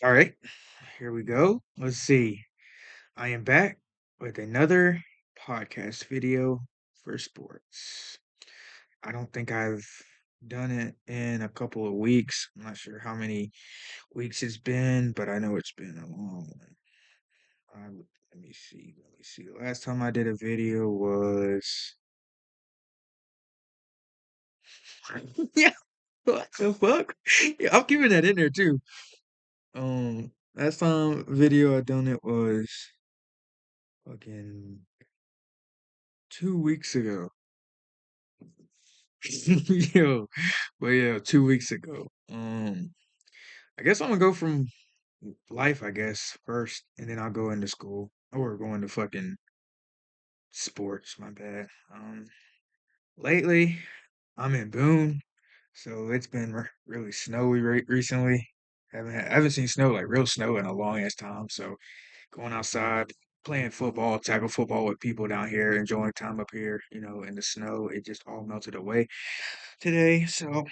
All right, here we go. Let's see. I am back with another podcast video for sports. I don't think I've done it in a couple of weeks. I'm not sure how many weeks it's been, but I know it's been a long one. Let me see. Let me see. The last time I did a video was yeah. What the fuck? Yeah, I'm keeping that in there too. Last time video I done it was fucking 2 weeks ago. Yo, but yeah, 2 weeks ago. I guess I'm gonna go from life, I guess, first, and then I'll go into school or go into fucking sports. My bad. Lately, I'm in Boone, so it's been really snowy recently. I haven't seen snow like real snow in a long ass time. So going outside, playing football, tackle football with people down here, enjoying time up here, in the snow. It just all melted away today. So,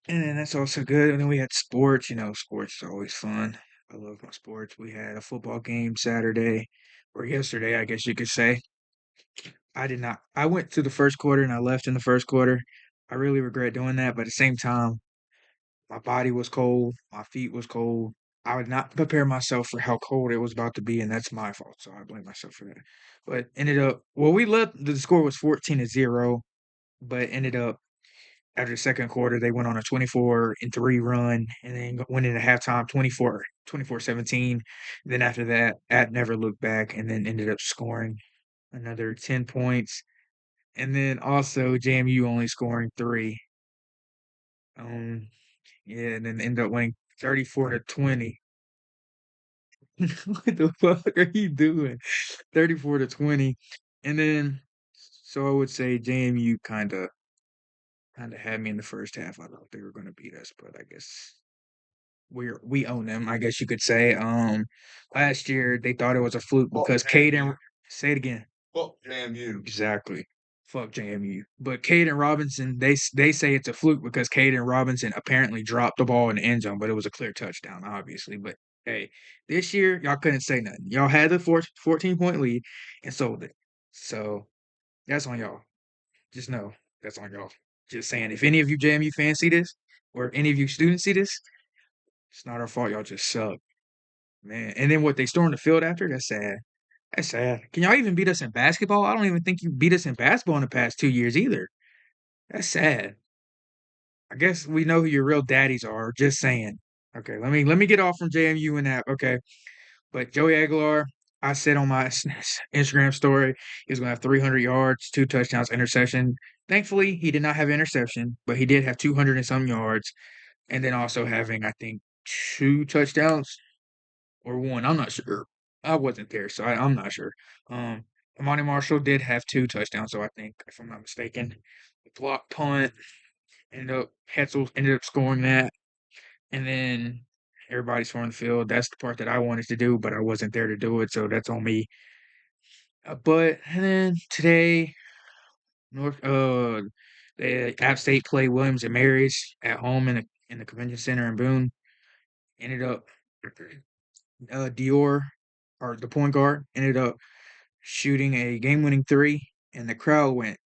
and then that's also good. And then we had sports. Sports is always fun. I love my sports. We had a football game Saturday or yesterday, I guess you could say. I did not. I went to the first quarter and I left in the first quarter. I really regret doing that, but at the same time, my body was cold, my feet was cold. I would not prepare myself for how cold it was about to be, and that's my fault. So I blame myself for that. But ended up, well, we left. The score was 14-0, but ended up after the second quarter, they went on a 24-3 run and then went into halftime 24-17. Then after that, at never looked back and then ended up scoring another 10 points. And then also JMU only scoring three. Um, yeah, and then ended up winning 34-20. What the fuck are you doing? 34-20. And then, so I would say JMU kind of had me in the first half. I thought they were going to beat us, but I guess we own them, I guess you could say. Last year they thought it was a fluke because Caden. Say it again. Well, JMU. Exactly. Fuck JMU. But Caden Robinson, they say it's a fluke because Caden Robinson apparently dropped the ball in the end zone, but it was a clear touchdown, obviously. But hey, this year y'all couldn't say nothing. Y'all had the 14-point lead and sold it. So that's on y'all. Just know that's on y'all. Just saying, if any of you JMU fans see this, or any of you students see this, it's not our fault. Y'all just suck, man. And then what they stormed the field after? That's sad. That's sad. Can y'all even beat us in basketball? I don't even think you beat us in basketball in the past 2 years either. That's sad. I guess we know who your real daddies are. Just saying. Okay, let me get off from JMU and that. Okay, but Joey Aguilar, I said on my Instagram story, he was going to have 300 yards, two touchdowns, interception. Thankfully, he did not have interception, but he did have 200 and some yards, and then also having I think two touchdowns or one. I'm not sure. I wasn't there, so I'm not sure. Um, Amani Marshall did have two touchdowns, so I think, if I'm not mistaken, block punt. Ended up Hetzel ended up scoring that, and then everybody's on the field. That's the part that I wanted to do, but I wasn't there to do it, so that's on me. But and then today, North the App State played Williams and Mary's at home in the convention center in Boone. Ended up Dior, or the point guard, ended up shooting a game-winning three, and the crowd went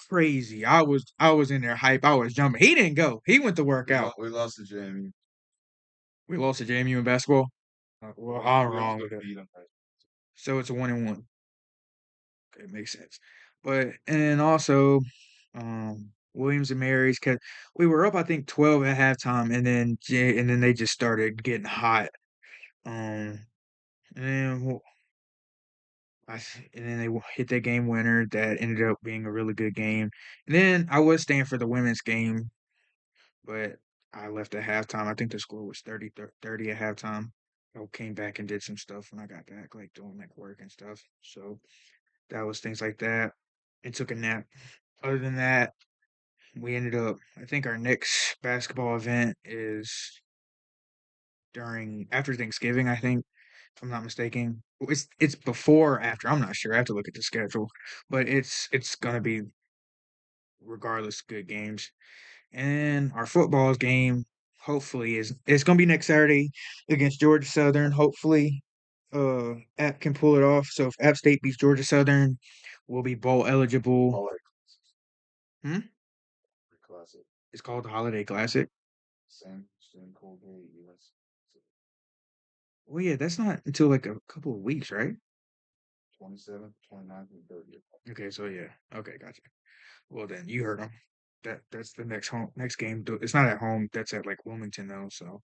crazy. I was in there hype. I was jumping. He didn't go. He went to work out. We lost to JMU. We lost to JMU in basketball. Well, I'm We wrong also with it. beat them. So it's a 1-1. Okay, makes sense. But and then also, Williams and Mary's, cause we were up I think 12 at halftime, and then they just started getting hot. Um, and then and then they hit that game winner that ended up being a really good game. And then I was staying for the women's game, but I left at halftime. I think the score was 30 at halftime. I came back and did some stuff when I got back, like doing like work and stuff. So that was things like that. And took a nap. Other than that, we ended up. I think our next basketball event is during after Thanksgiving. I think, if I'm not mistaken. It's before or after. I'm not sure. I have to look at the schedule, but it's gonna be regardless good games. And our football game. hopefully is it's gonna be next Saturday against Georgia Southern. Hopefully, App can pull it off. So if App State beats Georgia Southern, we'll be bowl eligible. Holiday Hmm? Classic. It's called the Holiday Classic. Same cold day, US. Well, yeah, that's not until like a couple of weeks, right? 27th, 29th, and 30th. Okay, so yeah, okay, gotcha. Well, then you heard them. That's the next game. It's not at home. That's at like Wilmington though. So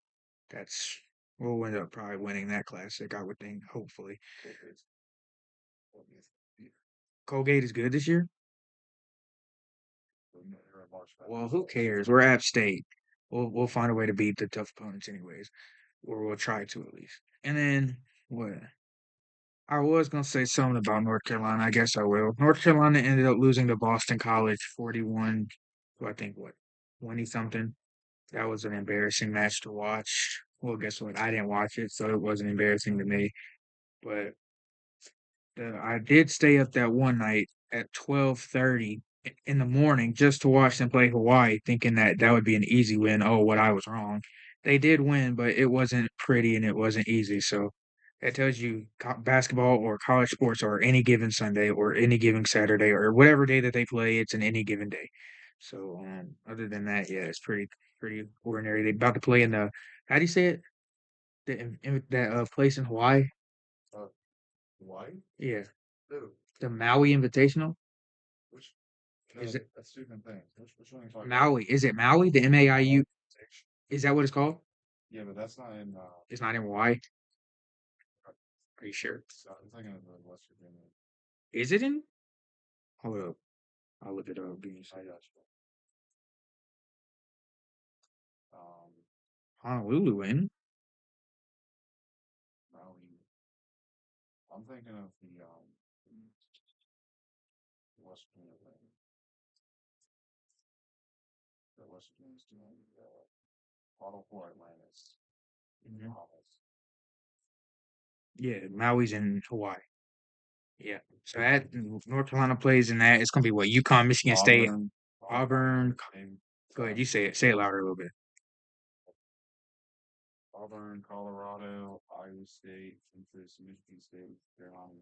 that's we'll end up probably winning that classic. I would think. Hopefully, Colgate is good this year. Well, who cares? We're App State. We'll find a way to beat the tough opponents anyways, or we'll try to at least. And then what? I was gonna say something about North Carolina. I guess I will. North Carolina ended up losing to Boston College 41 to I think what 20 something. That was an embarrassing match to watch. Well, guess what? I didn't watch it, so it wasn't embarrassing to me. But I did stay up that one night at 12:30 in the morning just to watch them play Hawaii, thinking that that would be an easy win. Oh, what I was wrong. They did win, but it wasn't pretty and it wasn't easy. So that tells you basketball or college sports or any given Sunday or any given Saturday or whatever day that they play, it's an any given day. So other than that, yeah, it's pretty ordinary. They about to play in the how do you say it? That place in Hawaii. Uh, Hawaii? Yeah, Who? the Maui Invitational. Which? No, Is it that's two different things. Which one are you talking about? Maui? Is it Maui? The MAIU? Is that what it's called? Yeah, but that's not in. It's not in Hawaii. Are you sure? I'm thinking of the West Virginia. Is it in? Hold up. I'll look it up. Give me a I second. got you. Um, Honolulu in? Maui. I'm thinking of the West Virginia thing. The West Virginia's doing Auto for Atlantis. Mhm. Bahamas. Yeah, Maui's in Hawaii. Yeah. So that North Carolina plays in that. It's gonna be what UConn, Michigan State, Auburn. Auburn. Maybe, Go ahead. You say it. Say it louder a little bit. Auburn, Colorado, Iowa State, Memphis, Michigan State, Carolina.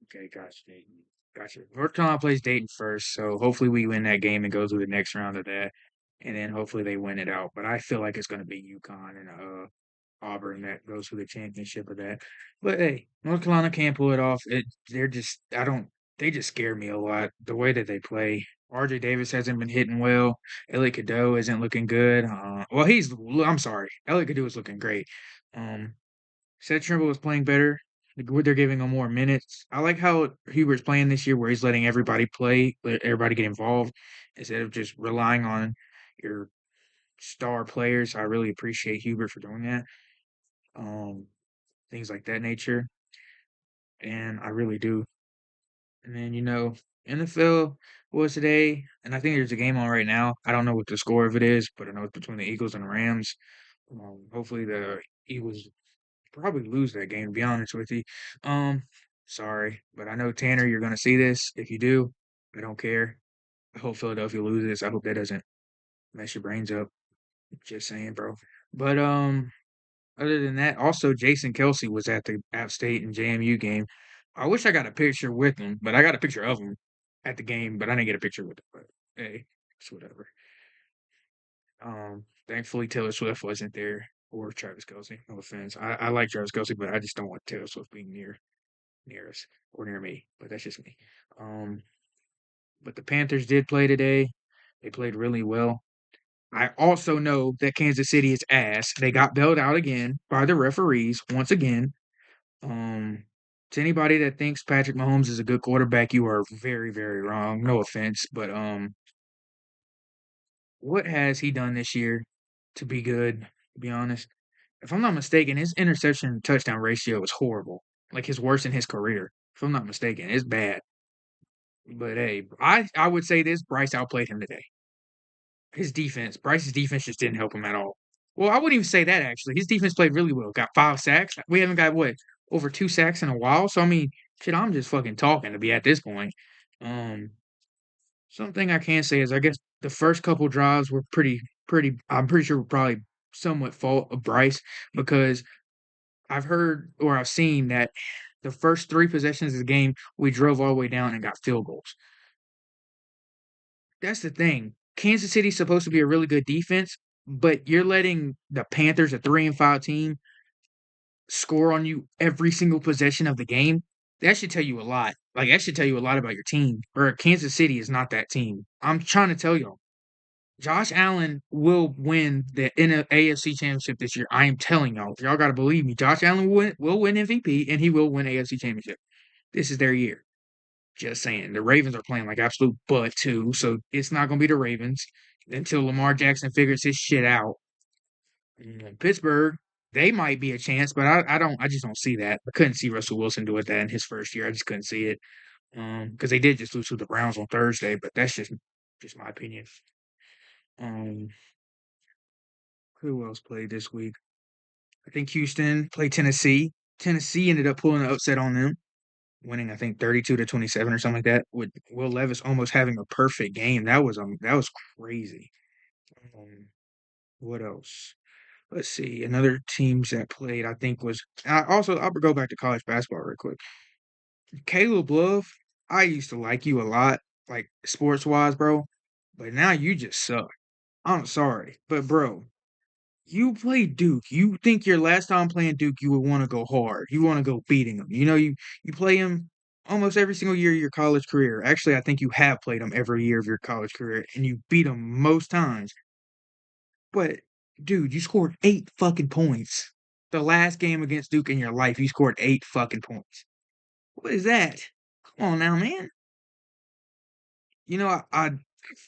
Okay, gotcha. Dayton. Gotcha. North Carolina plays Dayton first, so hopefully we win that game and go through the next round of that, and then hopefully they win it out. But I feel like it's going to be UConn and Auburn that goes for the championship of that. But hey, North Carolina can't pull it off. They're just I don't they just scare me a lot the way that they play. RJ Davis hasn't been hitting well. Elliot Cadeau isn't looking good. Well, I'm sorry. Elliot Cadeau is looking great. Um, Seth Trimble is playing better. They're giving him more minutes. I like how Hubert's playing this year, where he's letting everybody play, let everybody get involved, instead of just relying on your star players. I really appreciate Hubert for doing that. Um, Things like that nature, and I really do. And then NFL was today, and I think there's a game on right now. I don't know what the score of it is, but I know it's between the Eagles and the Rams. Hopefully the Eagles probably lose that game, to be honest with you. Um, Sorry, but I know Tanner, you're gonna see this. If you do, I don't care. I hope Philadelphia loses. I hope that doesn't mess your brains up. Just saying, bro. But other than that, also Jason Kelsey was at the App State and JMU game. I wish I got a picture with him, but I got a picture of him at the game, but I didn't get a picture with him. But hey, it's whatever. Thankfully Taylor Swift wasn't there or Travis Kelsey. No offense. I like Travis Kelsey, but I just don't want Taylor Swift being near us or near me. But that's just me. Um, but the Panthers did play today. They played really well. I also know that Kansas City is ass. They got bailed out again by the referees once again. Um, to anybody that thinks Patrick Mahomes is a good quarterback, you are very, very wrong. No offense, but what has he done this year to be good? To be honest, if I'm not mistaken, his interception touchdown ratio is horrible. Like his worst in his career. If I'm not mistaken, it's bad. But hey, I would say this: Bryce outplayed him today. Bryce's defense just didn't help him at all. Well, I wouldn't even say that actually. His defense played really well. Got 5 sacks. We haven't got what over 2 sacks in a while. So I mean, shit, I'm just fucking talking to be at this point. Um, Something I can say is I guess the first couple drives were pretty. I'm pretty sure were probably somewhat fault of Bryce because I've heard or I've seen that the first three possessions of the game, we drove all the way down and got field goals. That's the thing. Kansas City's supposed to be a really good defense, but you're letting the Panthers, a 3-5 team, score on you every single possession of the game. That should tell you a lot. Like that should tell you a lot about your team. Or Kansas City is not that team. I'm trying to tell y'all. Josh Allen will win the AFC Championship this year. I am telling y'all. Y'all got to believe me. Josh Allen will win MVP and he will win AFC Championship. This is their year. Just saying. The Ravens are playing like absolute butt too, so it's not going to be the Ravens until Lamar Jackson figures his shit out. Pittsburgh, they might be a chance, but I just don't see that. I couldn't see Russell Wilson doing that in his first year. I just couldn't see it. Because they did just lose to the Browns on Thursday, but that's just my opinion. Um, who else played this week? I think Houston played Tennessee. Tennessee ended up pulling an upset on them, winning I think 32-27 or something like that. With Will Levis almost having a perfect game. That was crazy. Um, what else? Let's see. Another teams that played, I think was I'll go back to college basketball real quick. Caleb Love, I used to like you a lot, like sports wise, bro. But now you just suck. I'm sorry. But bro, you play Duke. You think your last time playing Duke, you would want to go hard. You want to go beating them. You play them almost every single year of your college career. Actually, I think you have played them every year of your college career, and you beat them most times. But dude, you scored 8 fucking points. The last game against Duke in your life, you scored 8 fucking points. What is that? Come on now, man. I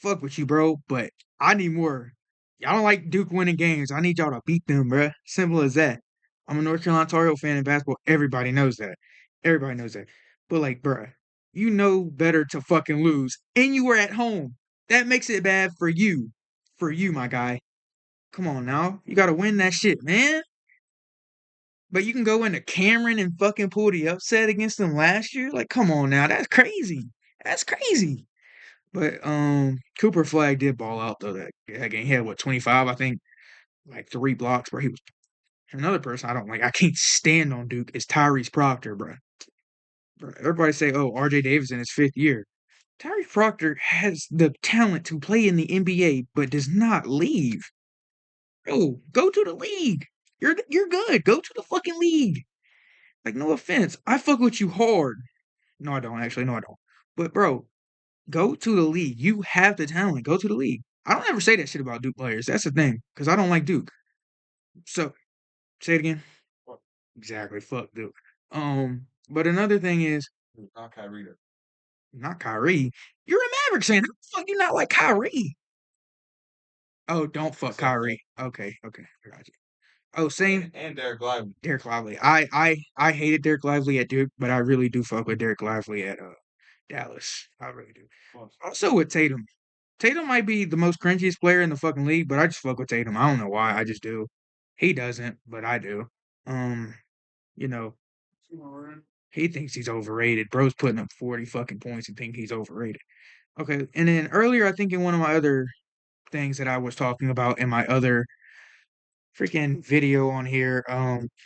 fuck with you, bro, but I need more. Y'all don't like Duke winning games. I need y'all to beat them, bruh. Simple as that. I'm a North Carolina Tar Heel fan in basketball. Everybody knows that. Everybody knows that. But like, bruh, you know better to fucking lose, and you were at home. That makes it bad for you. For you, my guy. Come on now. You gotta win that shit, man. But you can go into Cameron and fucking pull the upset against them last year. Like, come on now. That's crazy. That's crazy. But Cooper Flag did ball out though that game. He had what 25, I think, like 3 blocks, bro. He was another person I don't like. I can't stand on Duke is Tyrese Proctor, bro. Everybody say, oh, RJ Davis in his 5th year. Tyrese Proctor has the talent to play in the NBA, but does not leave. Bro, go to the league. You're good. Go to the fucking league. Like, no offense. I fuck with you hard. No, I don't actually. No, I don't. But bro, go to the league. You have the talent. Go to the league. I don't ever say that shit about Duke players. That's the thing, because I don't like Duke. So say it again. Fuck, Exactly. Fuck Duke. But another thing is not Kyrie. not Kyrie. You're a Mavericks fan. How the fuck you not like Kyrie? Oh, don't fuck Except that. Kyrie. Okay, okay, I got you. Oh, same. And Derek Lively. Derek Lively. I hated Derek Lively at Duke, but I really do fuck with Derek Lively at Dallas. I really do. Fuck. Also with Tatum. Tatum might be the most cringiest player in the fucking league, but I just fuck with Tatum. I don't know why. I just do. He doesn't, but I do. Um, you know, he thinks he's overrated. Bro's putting up 40 fucking points and think he's overrated. Okay, and then earlier, I think in one of my other things that I was talking about in my other freaking video on here,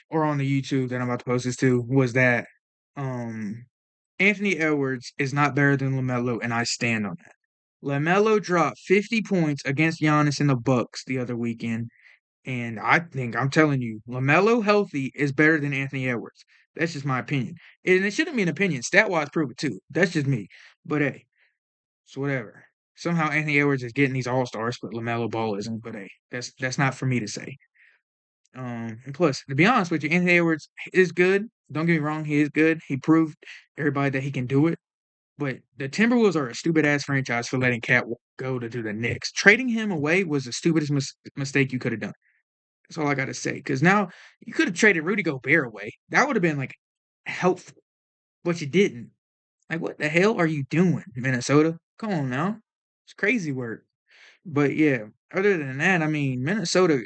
or on the YouTube that I'm about to post this to, was that um Anthony Edwards is not better than LaMelo, and I stand on that. LaMelo dropped 50 points against Giannis in the Bucks the other weekend, and I think I'm telling you, LaMelo healthy is better than Anthony Edwards. That's just my opinion, and it shouldn't be an opinion. Stat wise, prove it too. That's just me. But hey, it's whatever. Somehow Anthony Edwards is getting these All Stars, but LaMelo Ball isn't. But hey, that's not for me to say. And plus, to be honest with you, Anthony Edwards is good. Don't get me wrong, he is good. He proved everybody that he can do it. But the Timberwolves are a stupid ass franchise for letting Cat go to do the Knicks. Trading him away was the stupidest mistake you could have done. That's all I got to say. Because now you could have traded Rudy Gobert away. That would have been like helpful, but you didn't. Like, what the hell are you doing, Minnesota? Come on now, it's crazy work. But yeah, other than that, I mean, Minnesota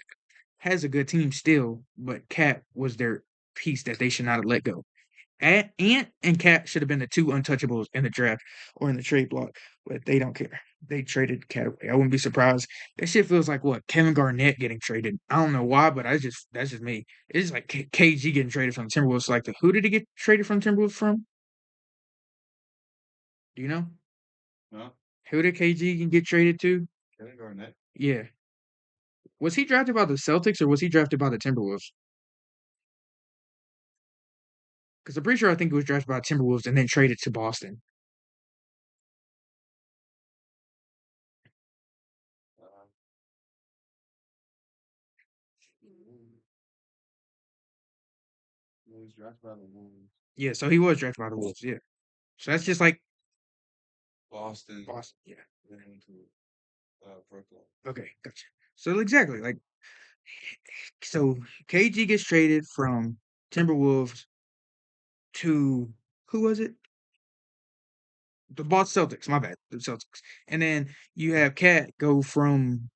has a good team still, but Cat was their piece that they should not have let go. Ant and Cat should have been the two untouchables in the draft or in the trade block, but they don't care. They traded Cat away. I wouldn't be surprised. That shit feels like what Kevin Garnett getting traded. I don't know why, but I just that's just me. It's like KG getting traded from the Timberwolves. Like who did he get traded from Timberwolves from? Do you know No, who did KG get traded to? Kevin Garnett. Yeah, was he drafted by the Celtics or was he drafted by the Timberwolves? Because I'm pretty sure I think he was drafted by the Timberwolves and then traded to Boston. Uh, he was drafted by the Wolves. Yeah, so he was drafted by the Wolves. Yeah, so that's just like Boston, Boston. Yeah. then to Brooklyn. Okay, gotcha. So exactly, like so KG gets traded from Timberwolves to who was it? The Boston Celtics, my bad. The Celtics. And then you have Cat go from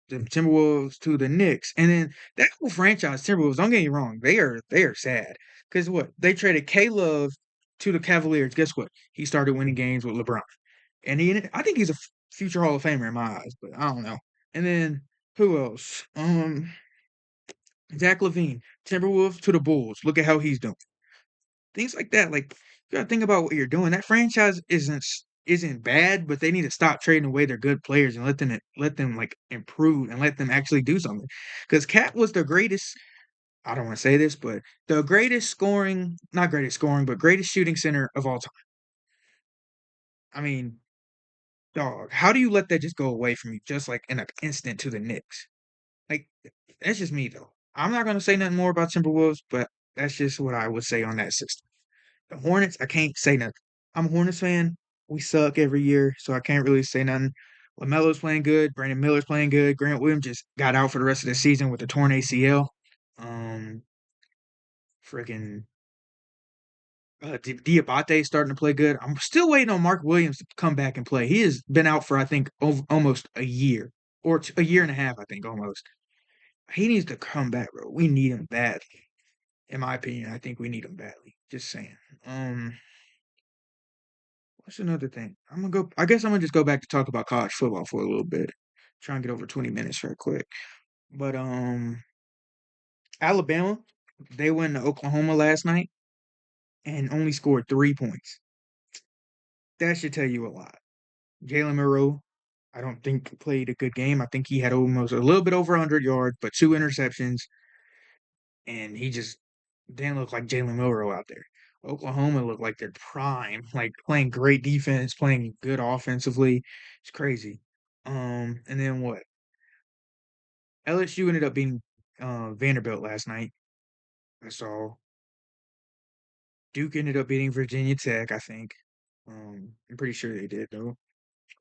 the Timberwolves to the Knicks. And then that whole franchise, Timberwolves, don't get me wrong, they are sad. Because what? They traded K Love to the Cavaliers. Guess what? He started winning games with LeBron. And I think he's a future Hall of Famer in my eyes, but I don't know. And then who else? Zach Levine, Timberwolves to the Bulls. Look at how he's doing. Things like that. Like you gotta think about what you're doing. That franchise isn't bad, but they need to stop trading away their good players and let them like improve and let them actually do something. Because Cat was the greatest. I don't want to say this, but the greatest scoring, not greatest scoring, but greatest shooting center of all time. I mean, dog, how do you let that just go away from you just like in an instant to the Knicks? Like, that's just me though. I'm not gonna say nothing more about Timberwolves, but that's just what I would say on that system. The Hornets, I can't say nothing. I'm a Hornets fan. We suck every year, so I can't really say nothing. LaMelo's playing good. Brandon Miller's playing good. Grant Williams just got out for the rest of the season with a torn ACL. Um, freaking Diabate starting to play good. I'm still waiting on Mark Williams to come back and play. He has been out for I think almost a year or a year and a half. I think almost. He needs to come back, bro. We need him badly. In my opinion, I think we need him badly. Just saying. Um, what's another thing? I guess I'm gonna just go back to talk about college football for a little bit. Try and get over 20 minutes real quick. But Alabama, they went to Oklahoma last night and only scored 3 points. That should tell you a lot. Jalen Monroe, I don't think played a good game. I think he had almost a little bit over 100 yards, but two interceptions, and he just didn't look like Jalen Monroe out there. Oklahoma looked like their prime, like playing great defense, playing good offensively. It's crazy. And then what? LSU ended up being Vanderbilt last night. I saw Duke ended up beating Virginia Tech. I think. I'm pretty sure they did though.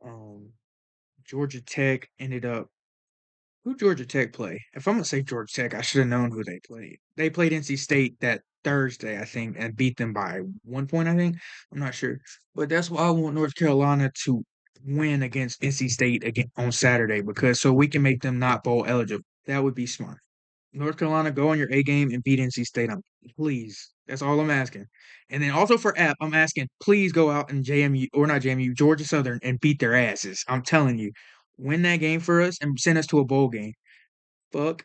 Um, Georgia Tech ended up. Who Georgia Tech play? If I'm gonna say Georgia Tech, I should have known who they played. They played NC State that Thursday, I think, and beat them by 1 point. I think. I'm not sure, but that's why I want North Carolina to win against NC State again on Saturday because so we can make them not bowl eligible. That would be smart. North Carolina, go on your A game and beat NC State. Please. That's all I'm asking. And then also for App, I'm asking, please go out and JMU or not JMU, Georgia Southern, and beat their asses. I'm telling you, win that game for us and send us to a bowl game. Fuck.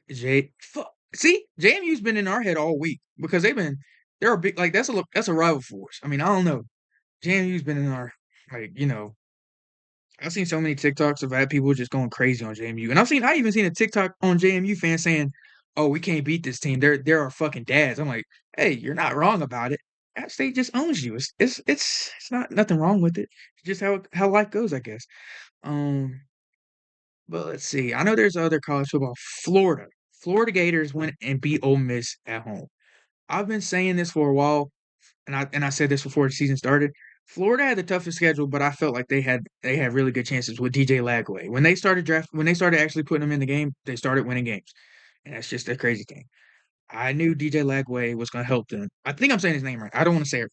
See, JMU's been in our head all week because they're a big like that's a rival for us. I mean, I don't know. JMU's been in our I've seen so many TikToks of had people just going crazy on JMU, and I even seen a TikTok on JMU fans saying, "Oh, we can't beat this team. They're our fucking dads." I'm like, "Hey, you're not wrong about it. App State just owns you. It's not nothing wrong with it. It's just how life goes, I guess." Um, but let's see. I know there's other college football. Florida Gators went and beat Ole Miss at home. I've been saying this for a while and I said this before the season started. Florida had the toughest schedule, but I felt like they had really good chances with DJ Lagway. When they started actually putting him in the game, they started winning games. And that's just a crazy thing. I knew DJ Lagway was gonna help them. I think I'm saying his name right. I don't want to say it wrong,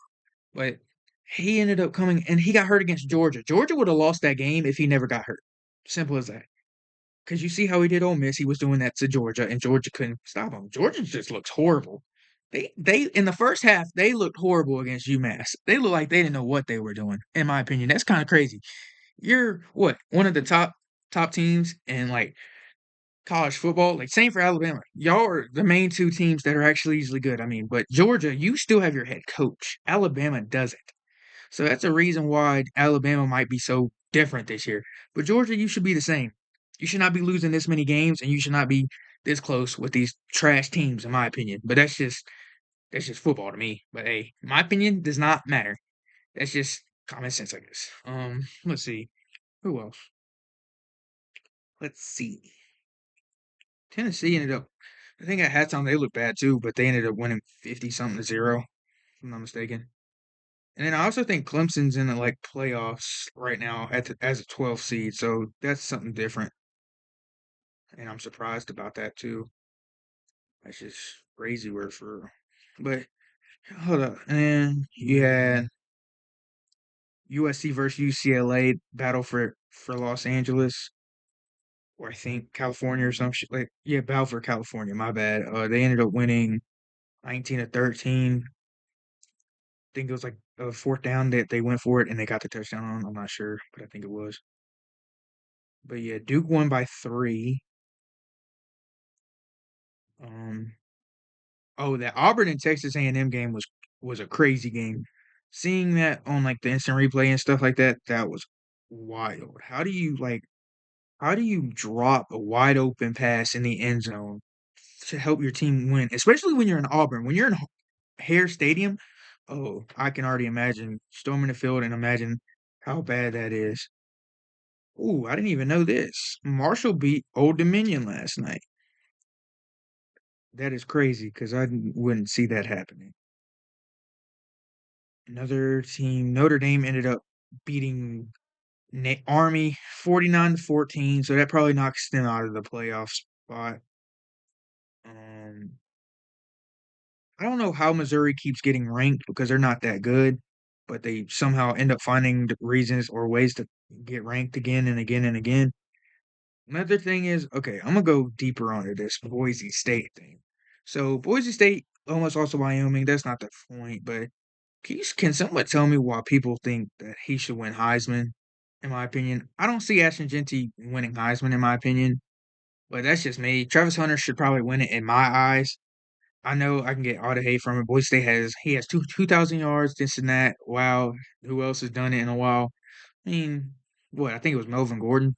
but he ended up coming and he got hurt against Georgia. Georgia would have lost that game if he never got hurt. Simple as that. Because you see how he did Ole Miss, he was doing that to Georgia, and Georgia couldn't stop him. Georgia just looks horrible. They in the first half they looked horrible against UMass. They looked like they didn't know what they were doing. In my opinion, that's kind of crazy. You're what one of the top teams in like college football. Like same for Alabama. Y'all are the main two teams that are actually usually good. I mean, but Georgia, you still have your head coach. Alabama doesn't. So that's a reason why Alabama might be so different this year. But Georgia, you should be the same. You should not be losing this many games, and you should not be this close with these trash teams, in my opinion. But that's just football to me. But hey, my opinion does not matter. That's just common sense, I guess. Let's see. Who else? Let's see. Tennessee ended up. I think at halftime they looked bad too, but they ended up winning 50 something to 0, if I'm not mistaken. And then I also think Clemson's in the like playoffs right now as a 12 seed, so that's something different. And I'm surprised about that too. That's just crazy word for. But hold up, and then you had USC versus UCLA battle for Los Angeles, or I think California or some shit. Like yeah, battle for California. My bad. They ended up winning 19-13. Think it was like a fourth down that they went for it and they got the touchdown on. I'm not sure, but I think it was. But yeah, Duke won by 3. Um, oh, that Auburn and Texas A&M game was a crazy game. Seeing that on like the instant replay and stuff like that, that was wild. How do you drop a wide open pass in the end zone to help your team win, especially when you're in Auburn? When you're in Hare Stadium, oh, I can already imagine storming the field and imagine how bad that is. Ooh, I didn't even know this. Marshall beat Old Dominion last night. That is crazy because wouldn't see that happening. Another team, Notre Dame ended up beating Army 49-14, so that probably knocks them out of the playoff spot. Um, I don't know how Missouri keeps getting ranked because they're not that good, but they somehow end up finding reasons or ways to get ranked again and again and again. Another thing is, okay, I'm gonna go deeper onto this Boise State thing. So Boise State almost also Wyoming. That's not the point, but can someone tell me why people think that he should win Heisman? In my opinion, I don't see Ashton Genty winning Heisman. In my opinion, but that's just me. Travis Hunter should probably win it in my eyes. I know I can get all the hate from it. Boise State has 2,000 yards, this and that. Wow, who else has done it in a while? I mean, what I think it was Melvin Gordon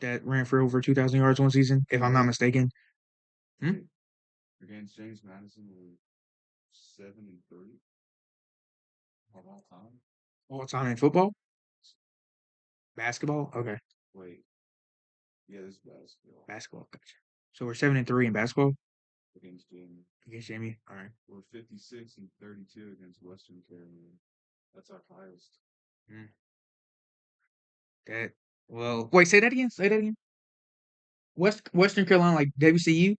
that ran for over 2,000 yards one season, if I'm not mistaken. Hmm? Against James Madison were 7-3 of all time. All time in football, basketball. Okay, Wait, yeah, this is basketball basketball. Gotcha. So we're 7-3 in basketball against Jamie. against Jamie. All right. We're 56-32 against Western Carolina. That's our highest. Mm, that. Well, wait. Say that again. Say that again. Western Carolina, like WCU.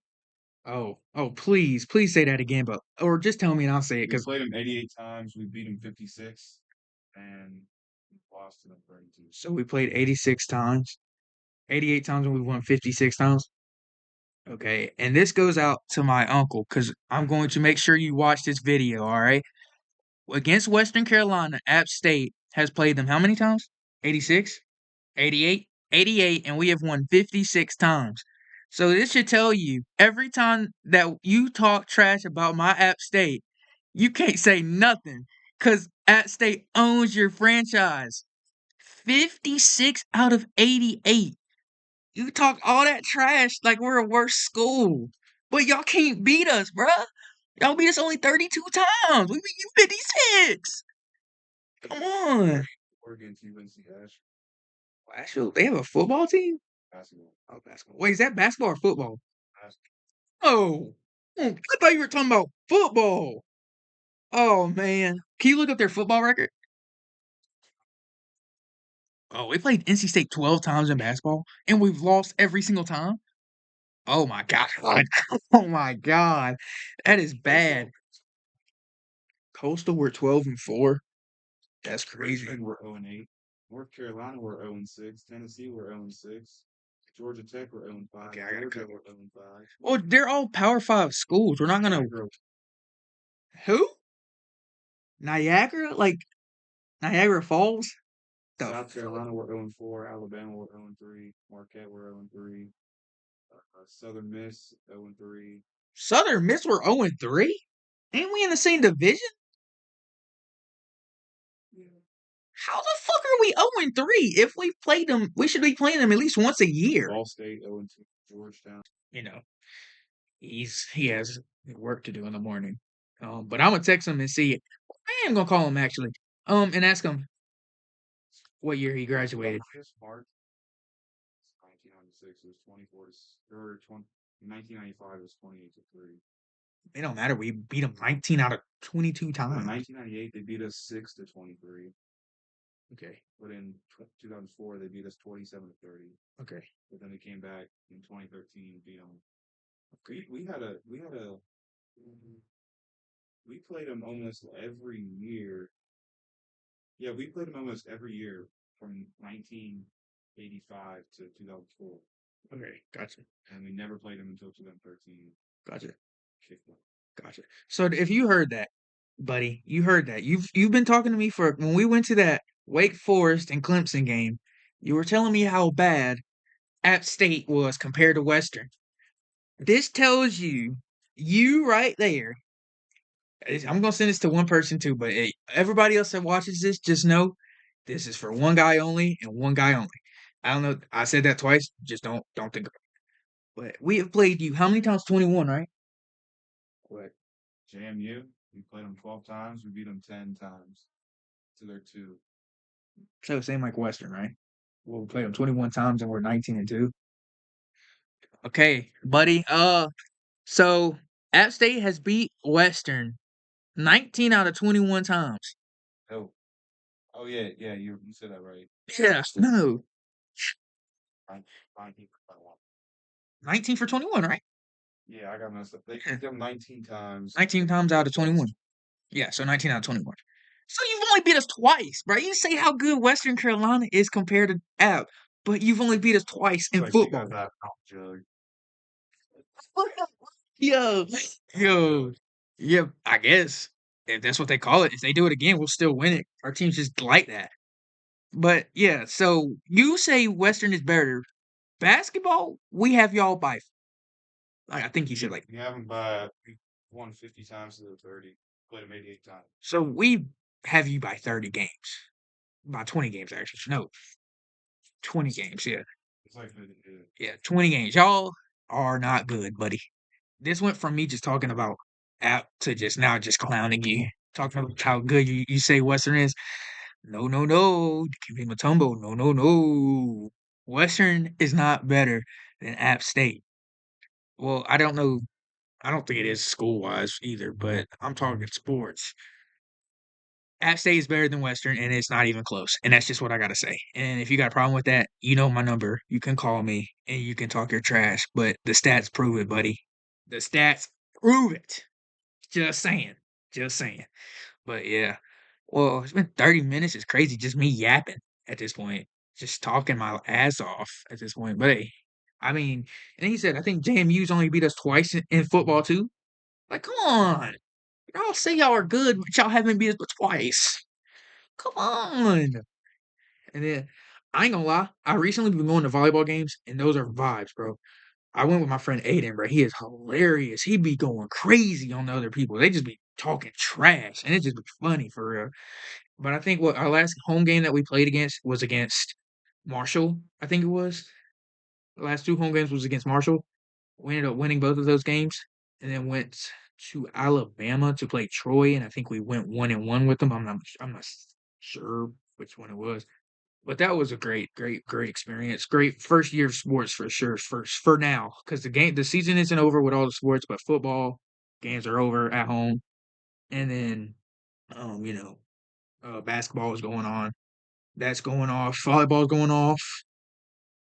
Oh, please say that again, but or just tell me and I'll say it We because played them 88 times. We beat them 56, and we lost to them 32. so we played 86 times, 88 times, and we won 56 times. Okay, and this goes out to my uncle because I'm going to make sure you watch this video. All right, against Western Carolina, App State has played them how many times? 86, 88, 88, and we have won 56 times. So this should tell you every time that you talk trash about my App State, you can't say nothing because App State owns your franchise. 56 out of 88. You talk all that trash like we're a worse school, but y'all can't beat us, bruh. Y'all beat us only 32 times. We beat you 56. Come on. We're against UNC Asheville. Actually, they have a football team? Basketball. Oh, basketball. Wait, is that basketball or football? Basketball. Oh, I thought you were talking about football. Oh, man. Can you look up their football record? Oh, we played NC State 12 times in basketball, and we've lost every single time? Oh, my God. Oh, my God. That is bad. Coastal, we're 12-4. That's crazy. Richmond, we're 0-8. North Carolina, we're 0-6. Tennessee, we're 0-6. Georgia Tech, we're 0-5. Okay, I gotta Georgia, cover. we're 0-5. Well, they're all Power 5 schools. We're not gonna. Who? Niagara? Like Niagara Falls? The South fuck? Carolina were 0-4. Alabama were 0-3. Marquette were 0-3. Southern Miss 0-3. Southern Miss were 0-3? Ain't we in the same division? How the fuck are we 0-3? If we played them, we should be playing them at least once a year. Ball State 0-2. Georgetown. You know, he has work to do in the morning. But I'm gonna text him and see. I am gonna call him actually. And ask him what year he graduated. March 1996 was 24 or 20. 1995 was 28-3. It don't matter. We beat them 19 out of 22 In times. 1998, they beat us 6-23. Okay. But in 2004, they beat us 27-30. Okay. But then they came back in 2013 and beat them. We played them almost every year. Yeah, we played them almost every year from 1985 to 2004. Okay. Gotcha. And we never played them until 2013. Gotcha. Kicked them. Gotcha. So if you heard that, buddy, you heard that. You've been talking to me for when we went to that Wake Forest and Clemson game. You were telling me how bad App State was compared to Western. This tells you right there. I'm gonna send this to one person too, but hey, everybody else that watches this, just know this is for one guy only and one guy only. I don't know. I said that twice. Just don't think about it. But we have played you how many times? 21, right? What? JMU, we played them 12 times. We beat them 10 times to their 2. So same like Western, right? Well, we played them 21 times and we're 19-2. Okay, buddy. So App State has beat Western 19 out of 21 times. Oh, oh yeah, yeah. You said that right. Yeah, no. 19 for 21. 19 for 21, right? Yeah, I got messed up. They Yeah. beat them 19 times. 19 They beat times out us of once. 21. Yeah, so 19 out of 21. So you've only beat us twice, bro. You say how good Western Carolina is compared to App, but you've only beat us twice It's in like football. because that jug. Yo, yo, yeah, I guess if that's what they call it, if they do it again, we'll still win it. Our team's just like that. But yeah, so you say Western is better. Basketball, we have y'all by. I think you should like. We have them by we won 50 times to the 30. Played them 88 times. So we have you by 30 games, by 20 games actually. No, 20 games. Yeah, It's like they did. yeah, 20 games. Y'all are not good, buddy. This went from me just talking about app to just now just clowning you, talking about how good you say Western is. No, no, no. Give Matumbo. No, no, no. Western is not better than App State. Well, I don't know. I don't think it is school wise either, but I'm talking sports. App State is better than Western, and it's not even close. And that's just what I gotta say. And if you got a problem with that, you know my number. You can call me and you can talk your trash. But the stats prove it, buddy. The stats prove it. Just saying. Just saying. But yeah. Well, it's been 30 minutes. It's crazy. Just me yapping at this point. Just talking my ass off at this point. But hey, I mean, and he said, I think JMU's only beat us twice in football too. Like, come on. Y'all say y'all are good, but y'all haven't beat us but twice. Come on. And then I ain't gonna lie, I recently been going to volleyball games, and those are vibes, bro. I went with my friend Aiden, bro. He is hilarious. He be going crazy on the other people. They just be talking trash, and it just be funny for real. But I think what our last home game that we played against was against Marshall. I think it was. The last two home games was against Marshall. We ended up winning both of those games, and then went to Alabama to play Troy, and I think we went 1-1 with them. I'm not sure which one it was. But that was a great experience. Great first year of sports for sure. First for now, because the season isn't over with all the sports, but football games are over at home, and then um, you know, basketball is going on. That's going off. Volleyball's going off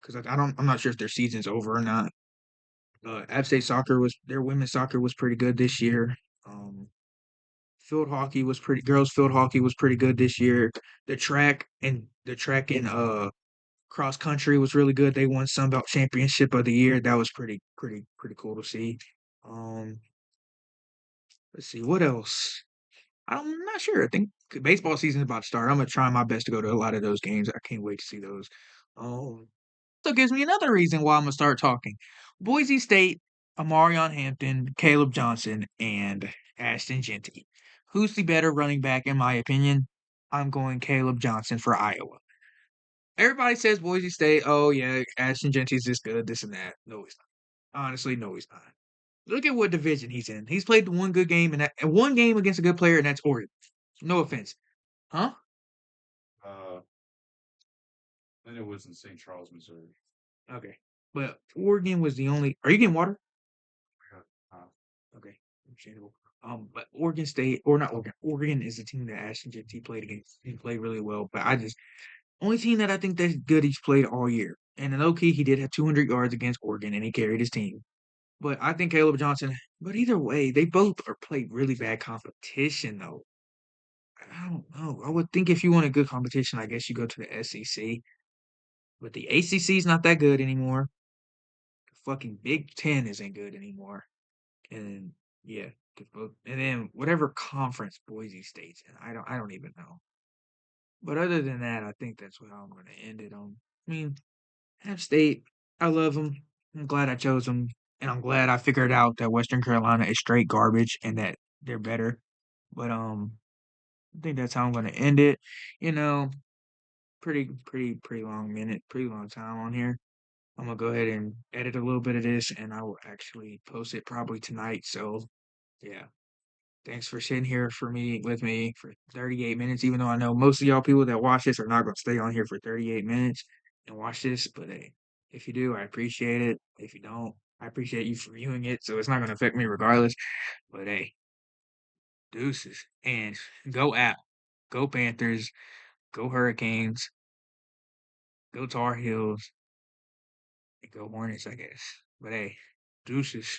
because I'm not sure if their season's over or not. App State soccer was their women's soccer was pretty good this year. Um, girls field hockey was pretty good this year. The track and cross country was really good. They won Sunbelt Championship of the Year. That was pretty cool to see. Um, Let's see what else. I'm not sure. I think baseball season's about to start. I'm gonna try my best to go to a lot of those games. I can't wait to see those. Um, so it gives me another reason why I'm gonna start talking. Boise State, Amarion Hampton, Caleb Johnson, and Ashton Genty. Who's the better running back in my opinion? I'm going Caleb Johnson for Iowa. Everybody says Boise State. Oh yeah, Ashton Genty's this good, this and that. No, he's not. Honestly, no, he's not. Look at what division he's in. He's played one good game and one game against a good player, and that's Oregon. No offense, huh? Uh, then it was in St. Charles, Missouri. Okay, but Oregon was the only. Are you getting water? Yeah. Okay, understandable. But Oregon State or not Oregon. Oregon is the team that Ashton Genty played against. He played really well, but I just only team that I think that's good he's played all year. And in low key, he did have 200 yards against Oregon, and he carried his team. But I think Caleb Johnson. But either way, they both are played really bad competition though. I don't know. I would think if you want a good competition, I guess you go to the SEC. But the ACC is not that good anymore. The fucking Big Ten isn't good anymore. And yeah, 'cause both. And then whatever conference Boise State's in, I don't even know. But other than that, I think that's what I'm going to end it on. I mean, App State, I love them. I'm glad I chose them, and I'm glad I figured out that Western Carolina is straight garbage and that they're better. But I think that's how I'm going to end it. You know, pretty long minute, pretty long time on here. I'm gonna go ahead and edit a little bit of this, and I will actually post it probably tonight. So yeah, thanks for sitting here for me with me for 38 minutes. Even though I know most of y'all people that watch this are not gonna stay on here for 38 minutes and watch this, but hey, if you do, I appreciate it. If you don't, I appreciate you for viewing it. So it's not gonna affect me regardless. But hey, deuces and go app, go Panthers, go Hurricanes, go Tar Heels. Go Hornets, I guess. But hey, deuces.